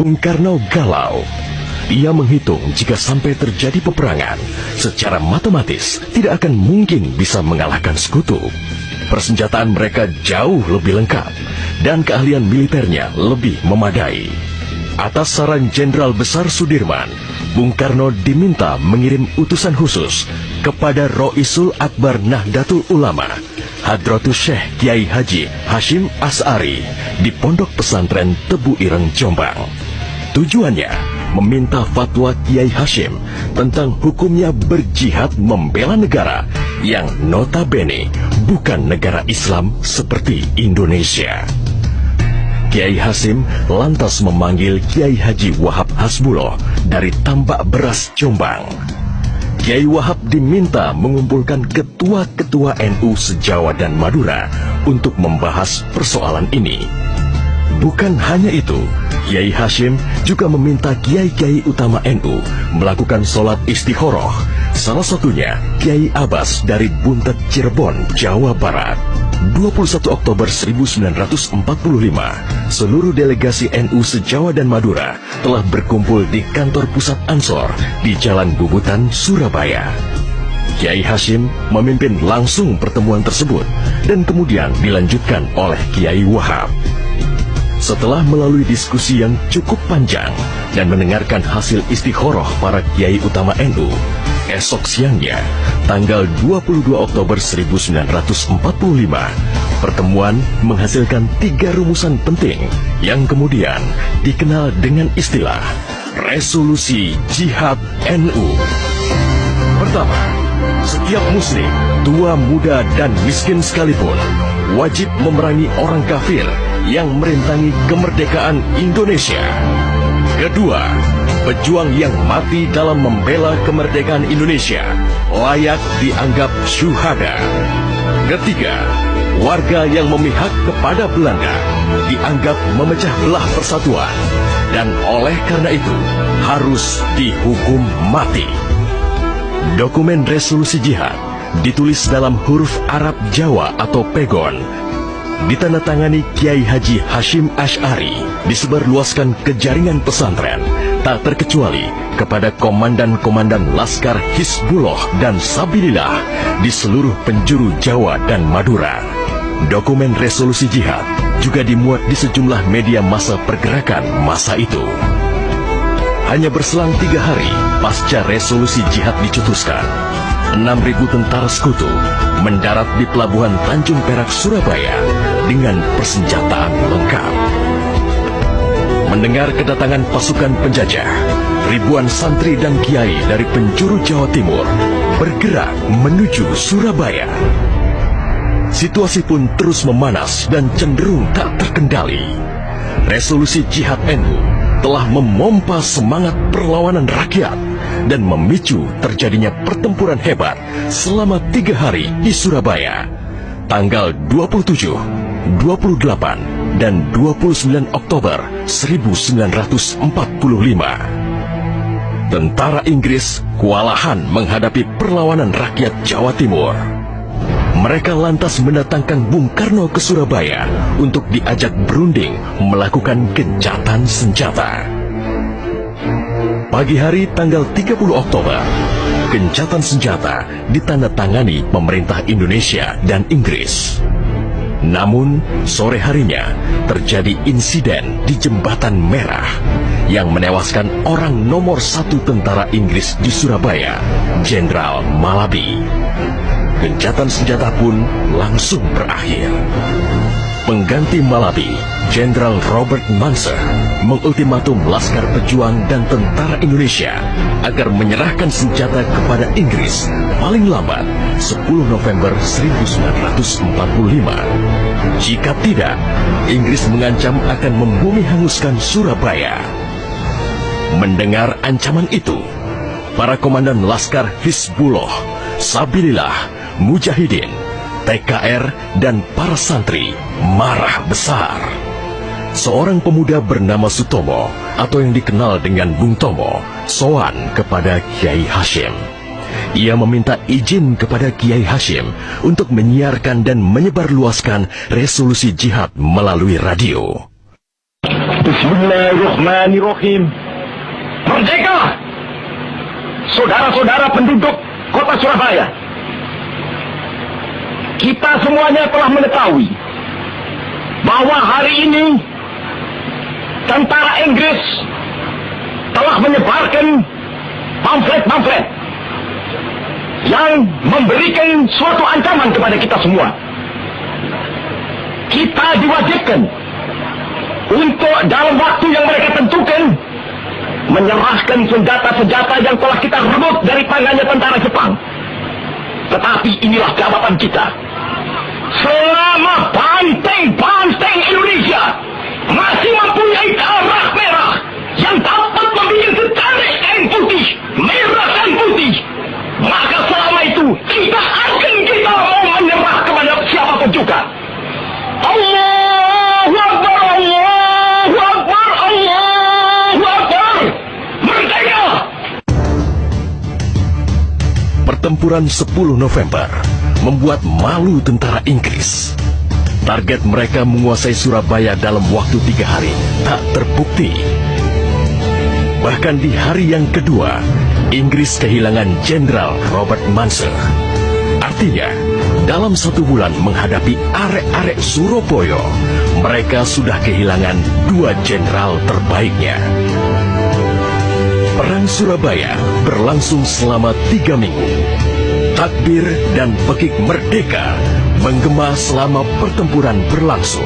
Bung Karno galau. Ia menghitung jika sampai terjadi peperangan, secara matematis tidak akan mungkin bisa mengalahkan sekutu. Persenjataan mereka jauh lebih lengkap, dan keahlian militernya lebih memadai. Atas saran Jenderal Besar Sudirman, Bung Karno diminta mengirim utusan khusus kepada Roisul Akbar Nahdlatul Ulama, Hadratus Syekh Kiai Haji Hashim Asy'ari di Pondok Pesantren Tebu Ireng, Jombang. Tujuannya meminta fatwa Kiai Hashim tentang hukumnya berjihad membela negara yang notabene bukan negara Islam seperti Indonesia. Kiai Hashim lantas memanggil Kiai Haji Wahab Hasbuloh dari Tambak Beras, Jombang. Kiai Wahab diminta mengumpulkan ketua-ketua NU se-Jawa dan Madura untuk membahas persoalan ini. Bukan hanya itu, Kiai Hashim juga meminta kiai-kiai utama NU melakukan sholat istikharah, salah satunya Kiai Abbas dari Buntet, Cirebon, Jawa Barat. 21 Oktober 1945, seluruh delegasi NU se-Jawa dan Madura telah berkumpul di kantor pusat Ansor di Jalan Bubutan, Surabaya. Kiai Hashim memimpin langsung pertemuan tersebut dan kemudian dilanjutkan oleh Kiai Wahab. Setelah melalui diskusi yang cukup panjang dan mendengarkan hasil istikharah para kiai utama NU, esok siangnya, tanggal 22 Oktober 1945, pertemuan menghasilkan 3 rumusan penting yang kemudian dikenal dengan istilah Resolusi Jihad NU. Pertama, setiap muslim, tua, muda, dan miskin sekalipun, wajib memerangi orang kafir yang merintangi kemerdekaan Indonesia. Kedua, pejuang yang mati dalam membela kemerdekaan Indonesia layak dianggap syuhada. Ketiga, warga yang memihak kepada Belanda dianggap memecah belah persatuan dan oleh karena itu harus dihukum mati. Dokumen resolusi jihad ditulis dalam huruf Arab Jawa atau pegon, ditandatangani Kiai Haji Hashim Asy'ari, disebarluaskan ke jaringan pesantren, tak terkecuali kepada komandan-komandan Laskar Hizbullah dan Sabilillah di seluruh penjuru Jawa dan Madura. Dokumen resolusi jihad juga dimuat di sejumlah media massa pergerakan masa itu. Hanya berselang 3 hari pasca resolusi jihad dicetuskan, 6.000 tentara sekutu mendarat di Pelabuhan Tanjung Perak, Surabaya dengan persenjataan lengkap. Mendengar kedatangan pasukan penjajah, ribuan santri dan kiai dari penjuru Jawa Timur bergerak menuju Surabaya. Situasi pun terus memanas dan cenderung tak terkendali. Resolusi Jihad NU telah memompa semangat perlawanan rakyat dan memicu terjadinya pertempuran hebat selama 3 hari di Surabaya, tanggal 27, 28, dan 29 Oktober 1945. Tentara Inggris kewalahan menghadapi perlawanan rakyat Jawa Timur. Mereka lantas mendatangkan Bung Karno ke Surabaya untuk diajak berunding melakukan gencatan senjata. Pagi hari tanggal 30 Oktober, gencatan senjata ditandatangani pemerintah Indonesia dan Inggris. Namun, sore harinya terjadi insiden di Jembatan Merah yang menewaskan orang nomor 1 tentara Inggris di Surabaya, Jenderal Malabi. Gencatan senjata pun langsung berakhir. Pengganti Malabi, Jenderal Robert Munser, mengultimatum Laskar Pejuang dan tentara Indonesia agar menyerahkan senjata kepada Inggris paling lambat 10 November 1945. Jika tidak, Inggris mengancam akan membumi hanguskan Surabaya. Mendengar ancaman itu, para komandan Laskar Hizbullah, Sabilillah, Mujahidin, TKR, dan para santri marah besar. Seorang pemuda bernama Sutomo atau yang dikenal dengan Bung Tomo sowan kepada Kiai Hashim. Ia meminta izin kepada Kiai Hashim untuk menyiarkan dan menyebarluaskan resolusi jihad melalui radio. Bismillahirrahmanirrahim. Merdeka! Saudara-saudara penduduk kota Surabaya, kita semuanya telah mengetahui bahwa hari ini tentara Inggris telah menyebarkan pamflet-pamflet yang memberikan suatu ancaman kepada kita semua. Kita diwajibkan untuk dalam waktu yang mereka tentukan menyerahkan senjata-senjata yang telah kita rebut dari tangannya tentara Jepang. Tetapi inilah jawaban kita. Selama banteng-banteng Indonesia masih mempunyai darah merah yang dapat membuat setarik kain putih, merah dan putih, maka selama itu tidak akan kita mau menyerah kepada siapapun juga. Allahu Akbar, Allahu Akbar, Allahu Akbar. Merdeka! Pertempuran 10 November membuat malu tentara Inggris. Target mereka menguasai Surabaya dalam waktu 3 hari tak terbukti. Bahkan di hari yang kedua, Inggris kehilangan Jenderal Robert Munser. Artinya, dalam 1 bulan menghadapi arek-arek Surabaya, mereka sudah kehilangan 2 jenderal terbaiknya. Perang Surabaya berlangsung selama 3 minggu. Takbir dan pekik merdeka menggema selama pertempuran berlangsung.